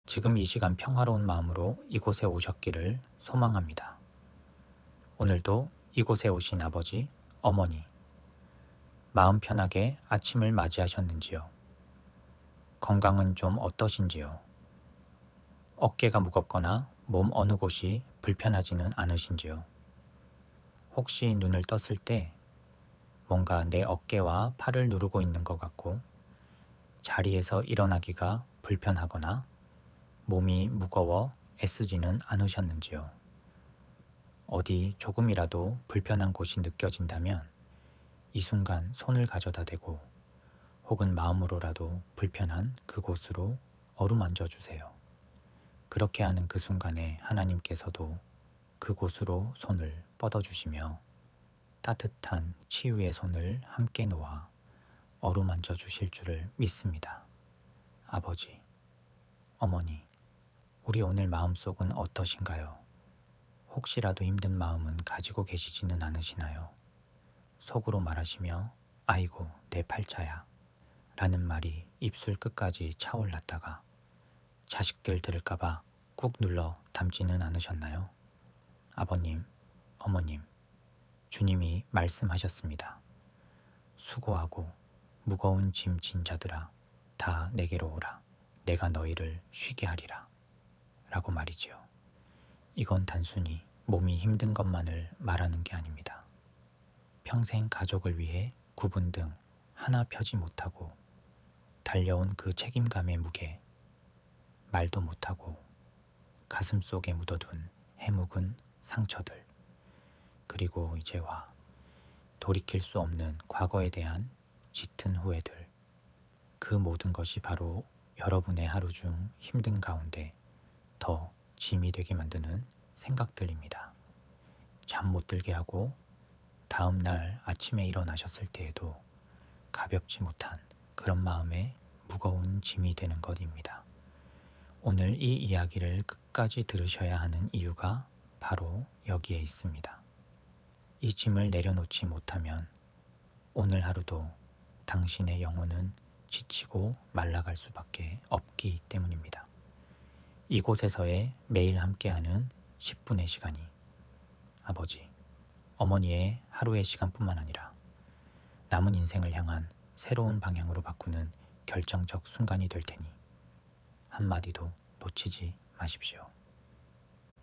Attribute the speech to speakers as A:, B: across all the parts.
A: 지금 이 시간 평화로운 마음으로 이곳에 오셨기를 소망합니다. 오늘도 이곳에 오신 아버지, 어머니, 마음 편하게 아침을 맞이하셨는지요? 건강은 좀 어떠신지요? 어깨가 무겁거나 몸 어느 곳이 불편하지는 않으신지요? 혹시 눈을 떴을 때 뭔가 내 어깨와 팔을 누르고 있는 것 같고 자리에서 일어나기가 불편하거나 몸이 무거워 애쓰지는 않으셨는지요? 어디 조금이라도 불편한 곳이 느껴진다면 이 순간 손을 가져다 대고 혹은 마음으로라도 불편한 그곳으로 어루만져 주세요. 그렇게 하는 그 순간에 하나님께서도 그곳으로 손을 뻗어주시며 따뜻한 치유의 손을 함께 놓아 어루만져 주실 줄을 믿습니다. 아버지, 어머니, 우리 오늘 마음속은 어떠신가요? 혹시라도 힘든 마음은 가지고 계시지는 않으시나요? 속으로 말하시며 아이고 내 팔자야 라는 말이 입술 끝까지 차올랐다가 자식들 들을까봐 꾹 눌러 담지는 않으셨나요? 아버님, 어머님, 주님이 말씀하셨습니다. 수고하고 무거운 짐 진 자들아 다 내게로 오라. 내가 너희를 쉬게 하리라. 라고 말이지요. 이건 단순히 몸이 힘든 것만을 말하는 게 아닙니다. 평생 가족을 위해 구분 등 하나 펴지 못하고 달려온 그 책임감의 무게, 말도 못하고 가슴 속에 묻어둔 해묵은 상처들, 그리고 이제와 돌이킬 수 없는 과거에 대한 짙은 후회들, 그 모든 것이 바로 여러분의 하루 중 힘든 가운데 더 짐이 되게 만드는 생각들입니다. 잠 못 들게 하고 다음 날 아침에 일어나셨을 때에도 가볍지 못한 그런 마음에 무거운 짐이 되는 것입니다. 오늘 이 이야기를 끝까지 들으셔야 하는 이유가 바로 여기에 있습니다. 이 짐을 내려놓지 못하면 오늘 하루도 당신의 영혼은 지치고 말라갈 수밖에 없기 때문입니다. 이곳에서의 매일 함께하는 10분의 시간이 아버지, 어머니의 하루의 시간뿐만 아니라 남은 인생을 향한 새로운 방향으로 바꾸는 결정적 순간이 될 테니 한마디도 놓치지 마십시오.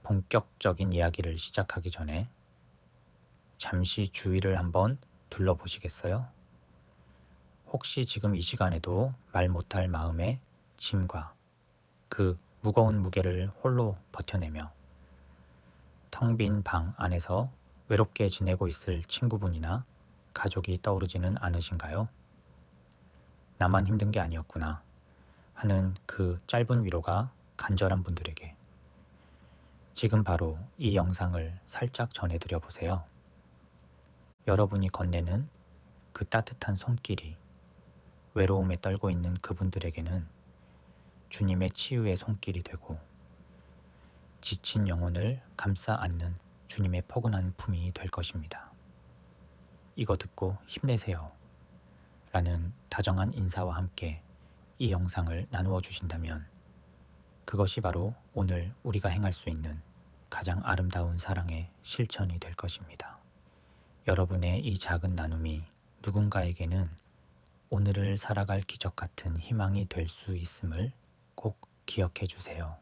A: 본격적인 이야기를 시작하기 전에 잠시 주위를 한번 둘러보시겠어요? 혹시 지금 이 시간에도 말 못할 마음의 짐과 그 무거운 무게를 홀로 버텨내며 텅 빈 방 안에서 외롭게 지내고 있을 친구분이나 가족이 떠오르지는 않으신가요? 나만 힘든 게 아니었구나 하는 그 짧은 위로가 간절한 분들에게 지금 바로 이 영상을 살짝 전해드려 보세요. 여러분이 건네는 그 따뜻한 손길이 외로움에 떨고 있는 그분들에게는 주님의 치유의 손길이 되고 지친 영혼을 감싸 안는 주님의 포근한 품이 될 것입니다. 이거 듣고 힘내세요 라는 다정한 인사와 함께 이 영상을 나누어 주신다면 그것이 바로 오늘 우리가 행할 수 있는 가장 아름다운 사랑의 실천이 될 것입니다. 여러분의 이 작은 나눔이 누군가에게는 오늘을 살아갈 기적 같은 희망이 될 수 있음을 꼭 기억해 주세요.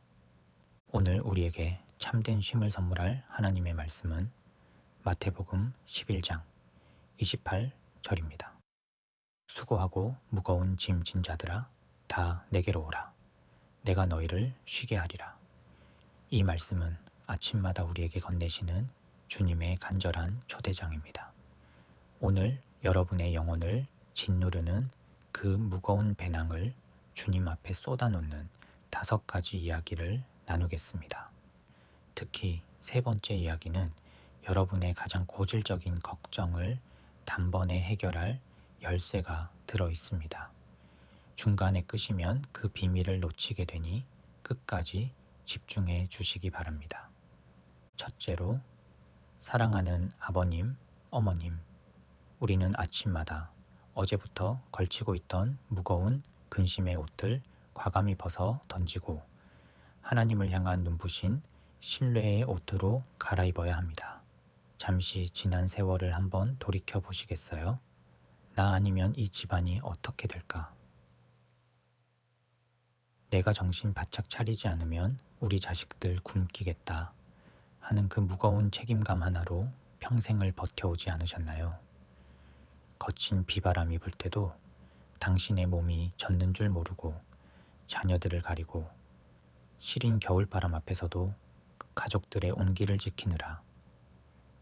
A: 오늘 우리에게 참된 쉼을 선물할 하나님의 말씀은 마태복음 11장 28절입니다. 수고하고 무거운 짐 진 자들아 다 내게로 오라. 내가 너희를 쉬게 하리라. 이 말씀은 아침마다 우리에게 건네시는 주님의 간절한 초대장입니다. 오늘 여러분의 영혼을 짓누르는 그 무거운 배낭을 주님 앞에 쏟아놓는 5가지 이야기를 나누겠습니다. 특히 3번째 이야기는 여러분의 가장 고질적인 걱정을 단번에 해결할 열쇠가 들어 있습니다. 중간에 끄시면 그 비밀을 놓치게 되니 끝까지 집중해 주시기 바랍니다. 첫째로, 사랑하는 아버님, 어머님, 우리는 아침마다 어제부터 걸치고 있던 무거운 근심의 옷을 과감히 벗어 던지고 하나님을 향한 눈부신 신뢰의 옷으로 갈아입어야 합니다. 잠시 지난 세월을 한번 돌이켜 보시겠어요? 나 아니면 이 집안이 어떻게 될까? 내가 정신 바짝 차리지 않으면 우리 자식들 굶기겠다 하는 그 무거운 책임감 하나로 평생을 버텨오지 않으셨나요? 거친 비바람이 불 때도 당신의 몸이 젖는 줄 모르고 자녀들을 가리고 시린 겨울바람 앞에서도 가족들의 온기를 지키느라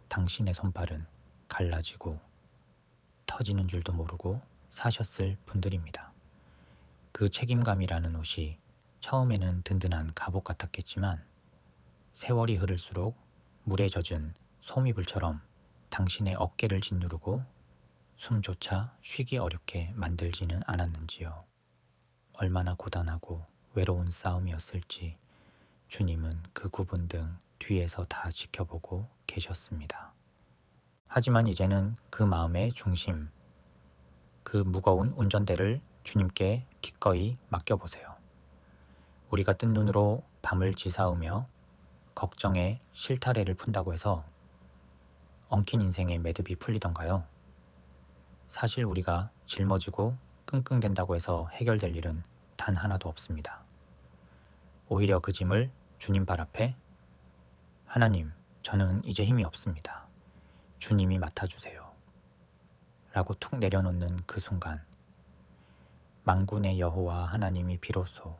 A: 당신의 손발은 갈라지고 터지는 줄도 모르고 사셨을 분들입니다. 그 책임감이라는 옷이 처음에는 든든한 갑옷 같았겠지만 세월이 흐를수록 물에 젖은 소미불처럼 당신의 어깨를 짓누르고 숨조차 쉬기 어렵게 만들지는 않았는지요. 얼마나 고단하고 외로운 싸움이었을지 주님은 그 구분 등 뒤에서 다 지켜보고 계셨습니다. 하지만 이제는 그 마음의 중심, 그 무거운 운전대를 주님께 기꺼이 맡겨보세요. 우리가 뜬 눈으로 밤을 지사오며 걱정에 실타래를 푼다고 해서 엉킨 인생의 매듭이 풀리던가요? 사실 우리가 짊어지고 끙끙댄다고 해서 해결될 일은 단 하나도 없습니다. 오히려 그 짐을 주님 발 앞에 하나님, 저는 이제 힘이 없습니다. 주님이 맡아주세요. 라고 툭 내려놓는 그 순간 만군의 여호와 하나님이 비로소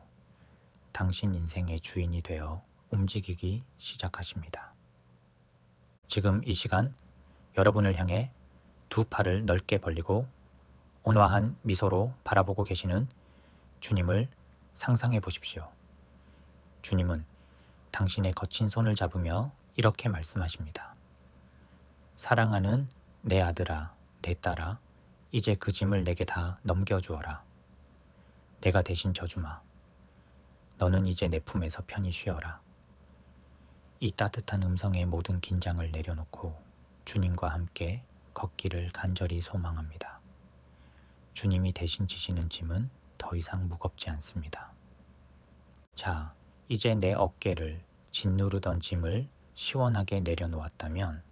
A: 당신 인생의 주인이 되어 움직이기 시작하십니다. 지금 이 시간 여러분을 향해 두 팔을 넓게 벌리고 온화한 미소로 바라보고 계시는 주님을 상상해 보십시오. 주님은 당신의 거친 손을 잡으며 이렇게 말씀하십니다. 사랑하는 내 아들아, 내 딸아, 이제 그 짐을 내게 다 넘겨주어라. 내가 대신 져주마. 너는 이제 내 품에서 편히 쉬어라. 이 따뜻한 음성의 모든 긴장을 내려놓고 주님과 함께 걷기를 간절히 소망합니다. 주님이 대신 지시는 짐은 더 이상 무겁지 않습니다. 자, 이제 내 어깨를 짓누르던 짐을 시원하게 내려놓았다면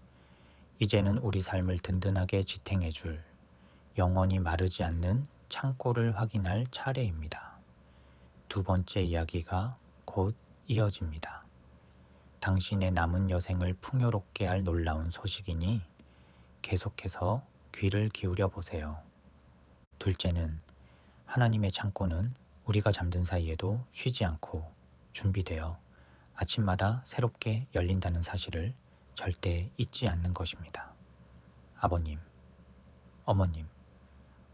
A: 이제는 우리 삶을 든든하게 지탱해 줄 영원히 마르지 않는 창고를 확인할 차례입니다. 두 번째 이야기가 곧 이어집니다. 당신의 남은 여생을 풍요롭게 할 놀라운 소식이니 계속해서 귀를 기울여 보세요. 둘째는 하나님의 창고는 우리가 잠든 사이에도 쉬지 않고 준비되어 아침마다 새롭게 열린다는 사실을 절대 잊지 않는 것입니다. 아버님, 어머님,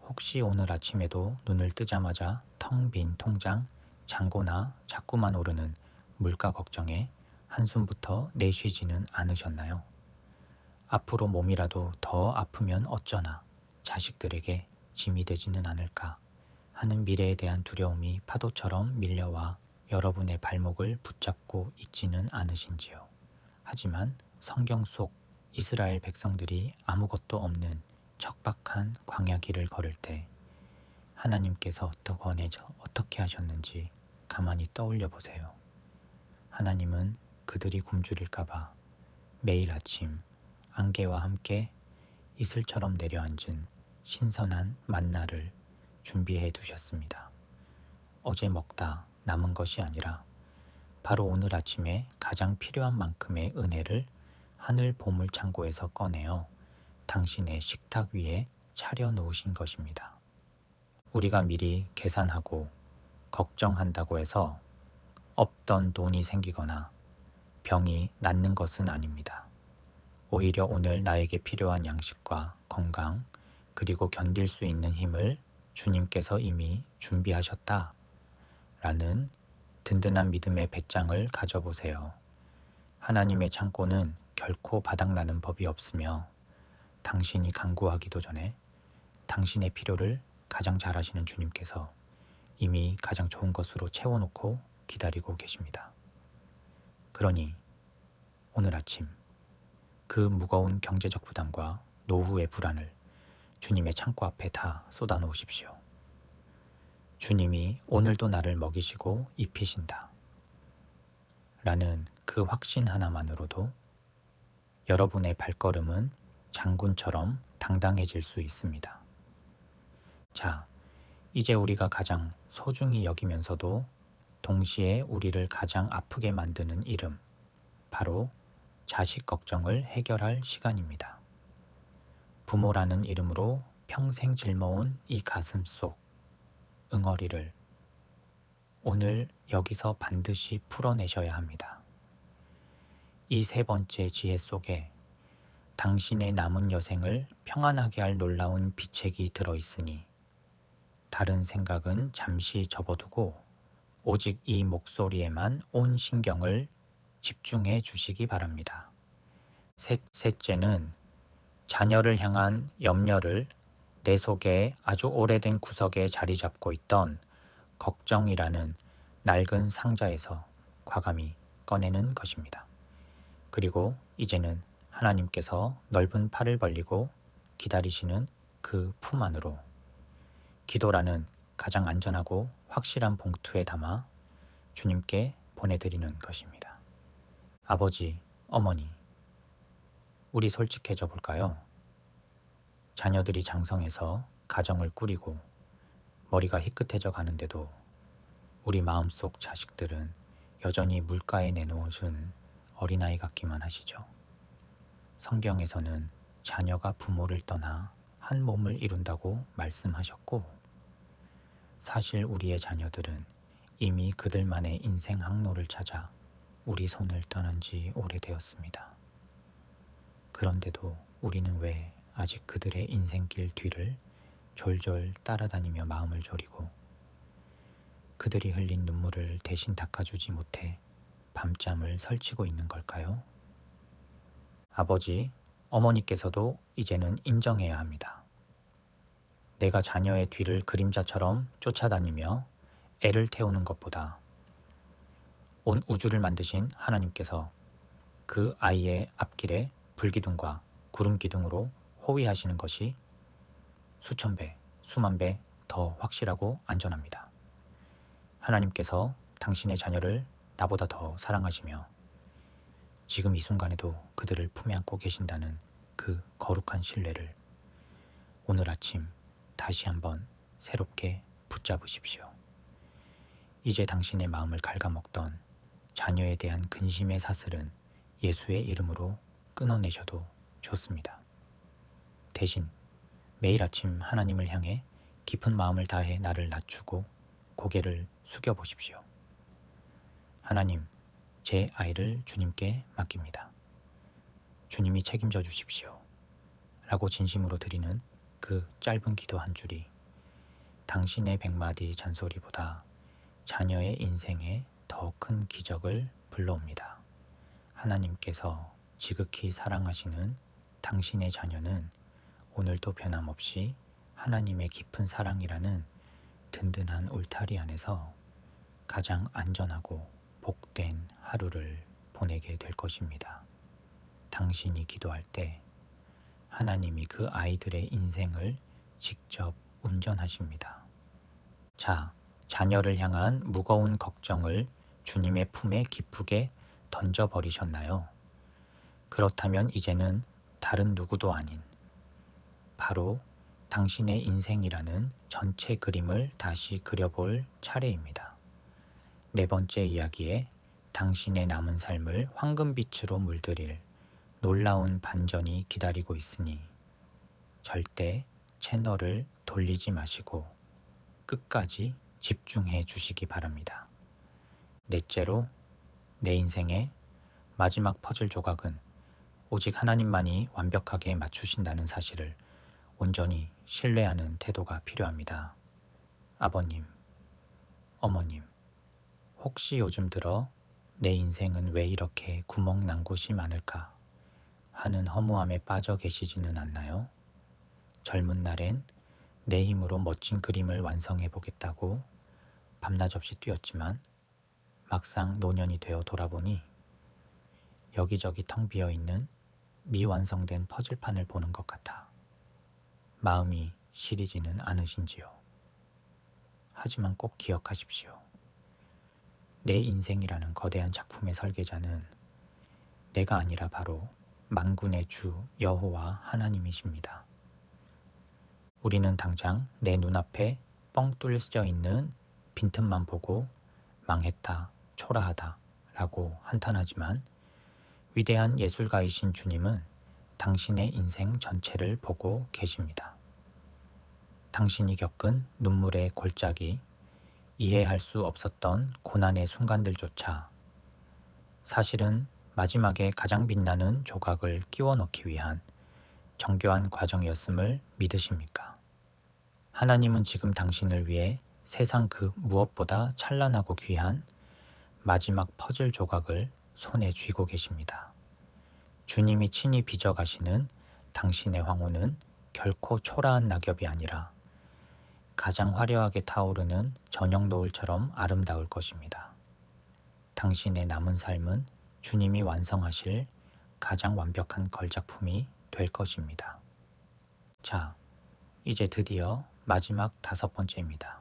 A: 혹시 오늘 아침에도 눈을 뜨자마자 텅 빈 통장, 잔고나 자꾸만 오르는 물가 걱정에 한숨부터 내쉬지는 않으셨나요? 앞으로 몸이라도 더 아프면 어쩌나 자식들에게 짐이 되지는 않을까 하는 미래에 대한 두려움이 파도처럼 밀려와 여러분의 발목을 붙잡고 있지는 않으신지요. 하지만 성경 속 이스라엘 백성들이 아무것도 없는 척박한 광야 길을 걸을 때 하나님께서 어떻게 하셨는지 가만히 떠올려 보세요. 하나님은 그들이 굶주릴까봐 매일 아침 안개와 함께 이슬처럼 내려앉은 신선한 만나를 준비해 두셨습니다. 어제 먹다 남은 것이 아니라 바로 오늘 아침에 가장 필요한 만큼의 은혜를 하늘 보물 창고에서 꺼내어 당신의 식탁 위에 차려 놓으신 것입니다. 우리가 미리 계산하고 걱정한다고 해서 없던 돈이 생기거나 병이 낫는 것은 아닙니다. 오히려 오늘 나에게 필요한 양식과 건강, 그리고 견딜 수 있는 힘을 주님께서 이미 준비하셨다 라는 든든한 믿음의 배짱을 가져보세요. 하나님의 창고는 결코 바닥나는 법이 없으며 당신이 간구하기도 전에 당신의 필요를 가장 잘 아시는 주님께서 이미 가장 좋은 것으로 채워놓고 기다리고 계십니다. 그러니 오늘 아침 그 무거운 경제적 부담과 노후의 불안을 주님의 창고 앞에 다 쏟아놓으십시오. 주님이 오늘도 나를 먹이시고 입히신다. 라는 그 확신 하나만으로도 여러분의 발걸음은 장군처럼 당당해질 수 있습니다. 자, 이제 우리가 가장 소중히 여기면서도 동시에 우리를 가장 아프게 만드는 이름, 바로 자식 걱정을 해결할 시간입니다. 부모라는 이름으로 평생 짊어온 이 가슴 속 응어리를 오늘 여기서 반드시 풀어내셔야 합니다. 이 세 번째 지혜 속에 당신의 남은 여생을 평안하게 할 놀라운 비책이 들어있으니 다른 생각은 잠시 접어두고 오직 이 목소리에만 온 신경을 집중해 주시기 바랍니다. 셋째는 자녀를 향한 염려를 내 속에 아주 오래된 구석에 자리 잡고 있던 걱정이라는 낡은 상자에서 과감히 꺼내는 것입니다. 그리고 이제는 하나님께서 넓은 팔을 벌리고 기다리시는 그 품 안으로 기도라는 가장 안전하고 확실한 봉투에 담아 주님께 보내드리는 것입니다. 아버지, 어머니, 우리 솔직해져 볼까요? 자녀들이 장성해서 가정을 꾸리고 머리가 희끗해져 가는데도 우리 마음속 자식들은 여전히 물가에 내놓으신 어린아이 같기만 하시죠. 성경에서는 자녀가 부모를 떠나 한 몸을 이룬다고 말씀하셨고, 사실 우리의 자녀들은 이미 그들만의 인생 항로를 찾아 우리 손을 떠난 지 오래되었습니다. 그런데도 우리는 왜 아직 그들의 인생길 뒤를 졸졸 따라다니며 마음을 졸이고 그들이 흘린 눈물을 대신 닦아주지 못해 밤잠을 설치고 있는 걸까요? 아버지, 어머니께서도 이제는 인정해야 합니다. 내가 자녀의 뒤를 그림자처럼 쫓아다니며 애를 태우는 것보다 온 우주를 만드신 하나님께서 그 아이의 앞길에 불기둥과 구름기둥으로 호위하시는 것이 수천 배, 수만 배 더 확실하고 안전합니다. 하나님께서 당신의 자녀를 나보다 더 사랑하시며 지금 이 순간에도 그들을 품에 안고 계신다는 그 거룩한 신뢰를 오늘 아침 다시 한번 새롭게 붙잡으십시오. 이제 당신의 마음을 갉아먹던 자녀에 대한 근심의 사슬은 예수의 이름으로 끊어내셔도 좋습니다. 대신 매일 아침 하나님을 향해 깊은 마음을 다해 나를 낮추고 고개를 숙여보십시오. 하나님, 제 아이를 주님께 맡깁니다. 주님이 책임져 주십시오. 라고 진심으로 드리는 그 짧은 기도 한 줄이 당신의 100마디 잔소리보다 자녀의 인생에 더 큰 기적을 불러옵니다. 하나님께서 지극히 사랑하시는 당신의 자녀는 오늘도 변함없이 하나님의 깊은 사랑이라는 든든한 울타리 안에서 가장 안전하고 복된 하루를 보내게 될 것입니다. 당신이 기도할 때 하나님이 그 아이들의 인생을 직접 운전하십니다. 자, 자녀를 향한 무거운 걱정을 주님의 품에 기쁘게 던져버리셨나요? 그렇다면 이제는 다른 누구도 아닌 바로 당신의 인생이라는 전체 그림을 다시 그려볼 차례입니다. 네 번째 이야기에 당신의 남은 삶을 황금빛으로 물들일 놀라운 반전이 기다리고 있으니 절대 채널을 돌리지 마시고 끝까지 집중해 주시기 바랍니다. 넷째로 내 인생의 마지막 퍼즐 조각은 오직 하나님만이 완벽하게 맞추신다는 사실을 온전히 신뢰하는 태도가 필요합니다. 아버님, 어머님, 혹시 요즘 들어 내 인생은 왜 이렇게 구멍 난 곳이 많을까 하는 허무함에 빠져 계시지는 않나요? 젊은 날엔 내 힘으로 멋진 그림을 완성해 보겠다고 밤낮 없이 뛰었지만 막상 노년이 되어 돌아보니 여기저기 텅 비어 있는 미완성된 퍼즐판을 보는 것 같아 마음이 시리지는 않으신지요. 하지만 꼭 기억하십시오. 내 인생이라는 거대한 작품의 설계자는 내가 아니라 바로 만군의 주 여호와 하나님이십니다. 우리는 당장 내 눈앞에 뻥 뚫려 있는 빈틈만 보고 망했다, 초라하다 라고 한탄하지만 위대한 예술가이신 주님은 당신의 인생 전체를 보고 계십니다. 당신이 겪은 눈물의 골짜기, 이해할 수 없었던 고난의 순간들조차 사실은 마지막에 가장 빛나는 조각을 끼워 넣기 위한 정교한 과정이었음을 믿으십니까? 하나님은 지금 당신을 위해 세상 그 무엇보다 찬란하고 귀한 마지막 퍼즐 조각을 손에 쥐고 계십니다. 주님이 친히 빚어가시는 당신의 황혼은 결코 초라한 낙엽이 아니라 가장 화려하게 타오르는 저녁 노을처럼 아름다울 것입니다. 당신의 남은 삶은 주님이 완성하실 가장 완벽한 걸작품이 될 것입니다. 자, 이제 드디어 마지막 5번째입니다.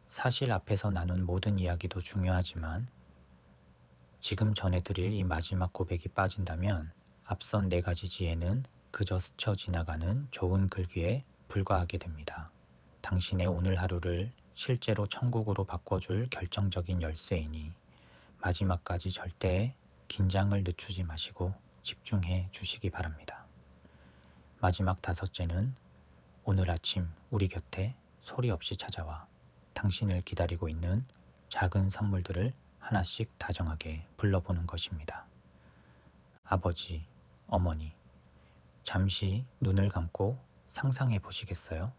A: 사실 앞에서 나눈 모든 이야기도 중요하지만 지금 전해드릴 이 마지막 고백이 빠진다면 앞선 4가지 지혜는 그저 스쳐 지나가는 좋은 글귀에 불과하게 됩니다. 당신의 오늘 하루를 실제로 천국으로 바꿔줄 결정적인 열쇠이니 마지막까지 절대 긴장을 늦추지 마시고 집중해 주시기 바랍니다. 마지막 5째는 오늘 아침 우리 곁에 소리 없이 찾아와 당신을 기다리고 있는 작은 선물들을 하나씩 다정하게 불러보는 것입니다. 아버지, 어머니, 잠시 눈을 감고 상상해 보시겠어요?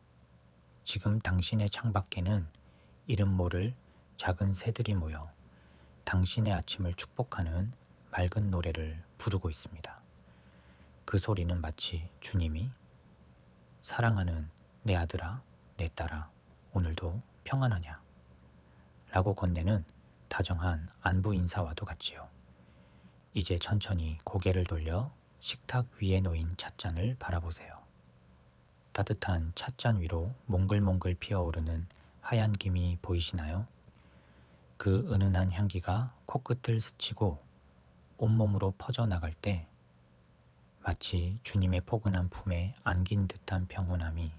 A: 지금 당신의 창밖에는 이름 모를 작은 새들이 모여 당신의 아침을 축복하는 맑은 노래를 부르고 있습니다. 그 소리는 마치 주님이 사랑하는 내 아들아, 내 딸아, 오늘도 평안하냐? 라고 건네는 다정한 안부 인사와도 같지요. 이제 천천히 고개를 돌려 식탁 위에 놓인 찻잔을 바라보세요. 따뜻한 찻잔 위로 몽글몽글 피어오르는 하얀 김이 보이시나요? 그 은은한 향기가 코끝을 스치고 온몸으로 퍼져나갈 때 마치 주님의 포근한 품에 안긴 듯한 평온함이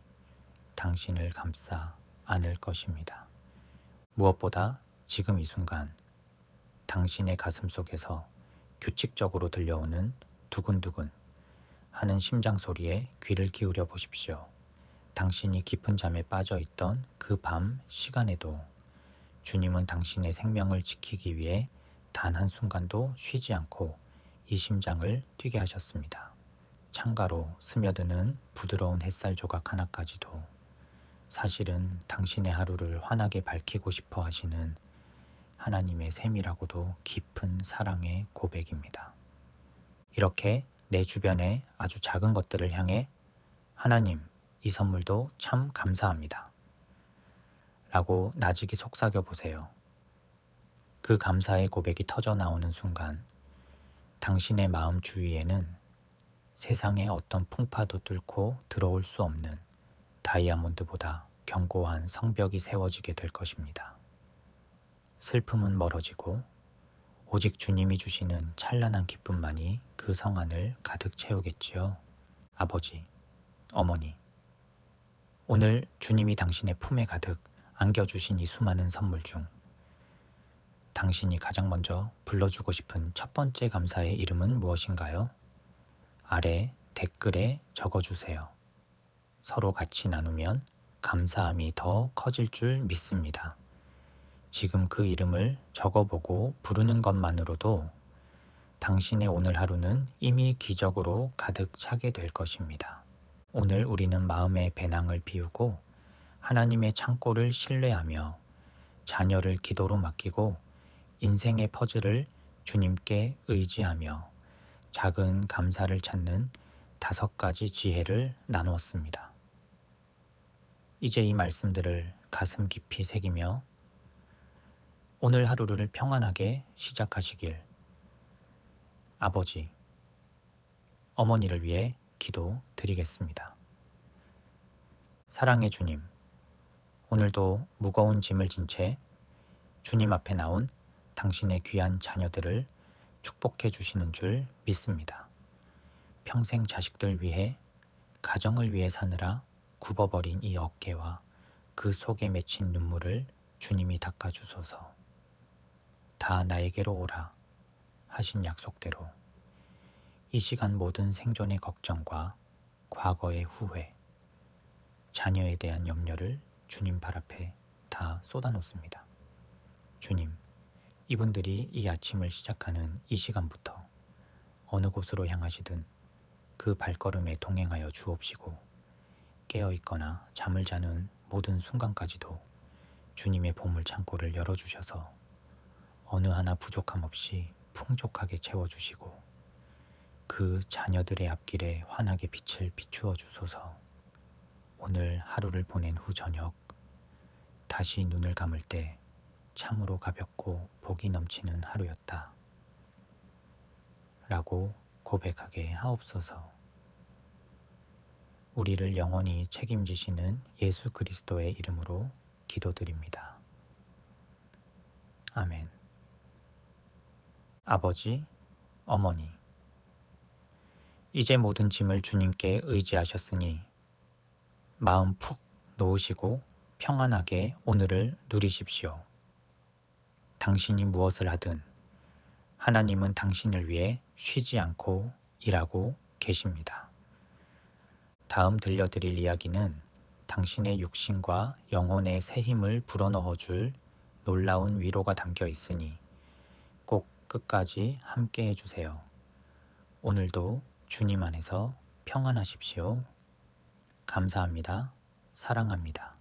A: 당신을 감싸 안을 것입니다. 무엇보다 지금 이 순간 당신의 가슴 속에서 규칙적으로 들려오는 두근두근 하는 심장 소리에 귀를 기울여 보십시오. 당신이 깊은 잠에 빠져 있던 그 밤 시간에도 주님은 당신의 생명을 지키기 위해 단 한순간도 쉬지 않고 이 심장을 뛰게 하셨습니다. 창가로 스며드는 부드러운 햇살 조각 하나까지도 사실은 당신의 하루를 환하게 밝히고 싶어 하시는 하나님의 세밀하고도 깊은 사랑의 고백입니다. 이렇게 내 주변의 아주 작은 것들을 향해 하나님, 이 선물도 참 감사합니다. 라고 나직이 속삭여 보세요. 그 감사의 고백이 터져 나오는 순간 당신의 마음 주위에는 세상의 어떤 풍파도 뚫고 들어올 수 없는 다이아몬드보다 견고한 성벽이 세워지게 될 것입니다. 슬픔은 멀어지고 오직 주님이 주시는 찬란한 기쁨만이 그 성 안을 가득 채우겠지요. 아버지, 어머니, 오늘 주님이 당신의 품에 가득 안겨주신 이 수많은 선물 중 당신이 가장 먼저 불러주고 싶은 첫 번째 감사의 이름은 무엇인가요? 아래 댓글에 적어주세요. 서로 같이 나누면 감사함이 더 커질 줄 믿습니다. 지금 그 이름을 적어보고 부르는 것만으로도 당신의 오늘 하루는 이미 기적으로 가득 차게 될 것입니다. 오늘 우리는 마음의 배낭을 비우고 하나님의 창고를 신뢰하며 자녀를 기도로 맡기고 인생의 퍼즐을 주님께 의지하며 작은 감사를 찾는 5가지 지혜를 나누었습니다. 이제 이 말씀들을 가슴 깊이 새기며 오늘 하루를 평안하게 시작하시길 아버지, 어머니를 위해 기도 드리겠습니다. 사랑의 주님, 오늘도 무거운 짐을 진 채 주님 앞에 나온 당신의 귀한 자녀들을 축복해 주시는 줄 믿습니다. 평생 자식들 위해, 가정을 위해 사느라 굽어버린 이 어깨와 그 속에 맺힌 눈물을 주님이 닦아주소서. 다 나에게로 오라 하신 약속대로 이 시간 모든 생존의 걱정과 과거의 후회, 자녀에 대한 염려를 주님 발 앞에 다 쏟아놓습니다. 주님, 이분들이 이 아침을 시작하는 이 시간부터 어느 곳으로 향하시든 그 발걸음에 동행하여 주옵시고, 깨어있거나 잠을 자는 모든 순간까지도 주님의 보물 창고를 열어주셔서 어느 하나 부족함 없이 풍족하게 채워주시고, 그 자녀들의 앞길에 환하게 빛을 비추어 주소서. 오늘 하루를 보낸 후 저녁, 다시 눈을 감을 때 참으로 가볍고 복이 넘치는 하루였다 라고 고백하게 하옵소서. 우리를 영원히 책임지시는 예수 그리스도의 이름으로 기도드립니다. 아멘. 아버지, 어머니, 이제 모든 짐을 주님께 의지하셨으니 마음 푹 놓으시고 평안하게 오늘을 누리십시오. 당신이 무엇을 하든 하나님은 당신을 위해 쉬지 않고 일하고 계십니다. 다음 들려드릴 이야기는 당신의 육신과 영혼의 새 힘을 불어넣어 줄 놀라운 위로가 담겨 있으니 꼭 끝까지 함께 해주세요. 오늘도 주님 안에서 평안하십시오. 감사합니다. 사랑합니다.